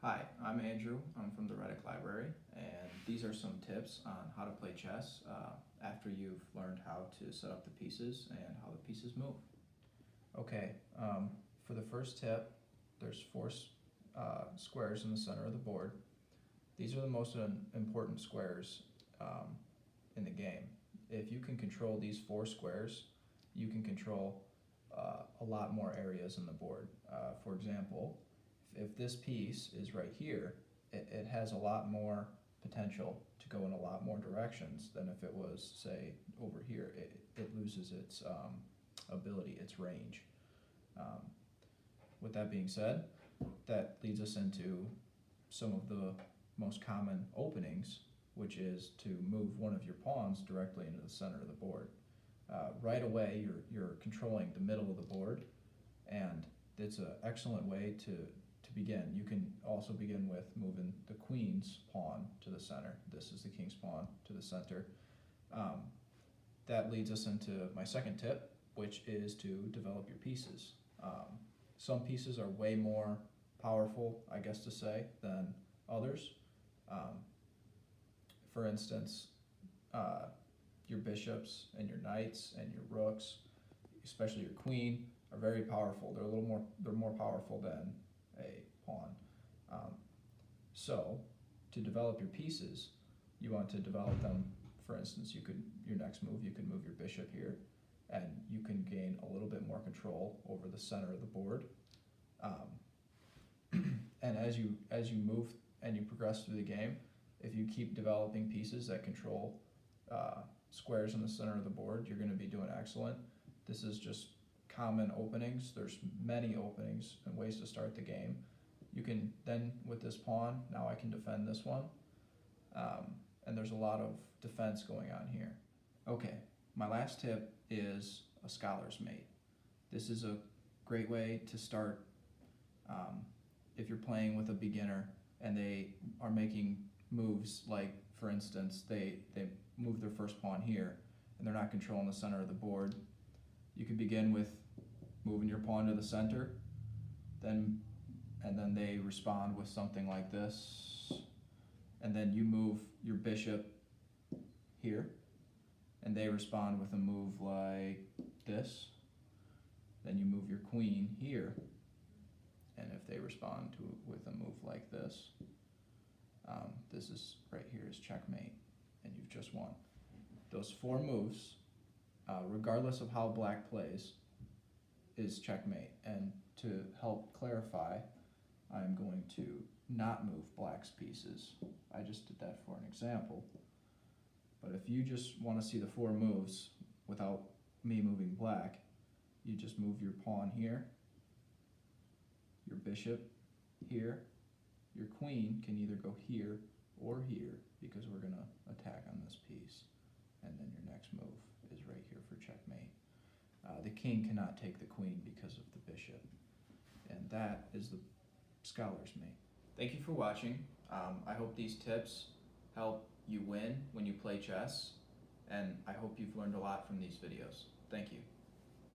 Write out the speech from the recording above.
Hi, I'm Andrew. I'm from the Reddick Library, and these are some tips on how to play chess after you've learned how to set up the pieces and how the pieces move. Okay, for the first tip, there's four squares in the center of the board. These are the most important squares in the game. If you can control these four squares, you can control a lot more areas in the board. For example, if this piece is right here, it has a lot more potential to go in a lot more directions than if it was, say, over here. It loses its ability, its range. With that being said, that leads us into some of the most common openings, which is to move one of your pawns directly into the center of the board. Right away, you're controlling the middle of the board, and it's an excellent way to begin. You can also begin with moving the queen's pawn to the center. This is the king's pawn to the center. That leads us into my second tip, which is to develop your pieces. Some pieces are way more powerful, I guess to say, than others. For instance, your bishops and your knights and your rooks, especially your queen, are very powerful. They're more powerful than a pawn. So to develop your pieces, you want to develop them. For instance, your next move, you could move your bishop here, and you can gain a little bit more control over the center of the board. And as you move and you progress through the game, if you keep developing pieces that control squares in the center of the board, you're going to be doing excellent. This is just common openings. There's many openings and ways to start the game. You can then, with this pawn, now I can defend this one. And there's a lot of defense going on here. Okay, my last tip is a scholar's mate. This is a great way to start if you're playing with a beginner and they are making moves like, for instance, they move their first pawn here and they're not controlling the center of the board. You can begin with moving your pawn to the center, and then they respond with something like this, and then you move your bishop here, and they respond with a move like this. Then you move your queen here, and if they respond with a move like this, this is right here is checkmate, and you've just won. Those four moves, regardless of how black plays, is checkmate. And to help clarify, I'm going to not move black's pieces. I just did that for an example. But if you just want to see the four moves without me moving black, you just move your pawn here, your bishop here, your queen can either go here or here because we're going to attack on this piece. And then your next move is right here for checkmate. The king cannot take the queen because of the bishop. And that is the scholar's mate. Thank you for watching. I hope these tips help you win when you play chess, and I hope you've learned a lot from these videos. Thank you.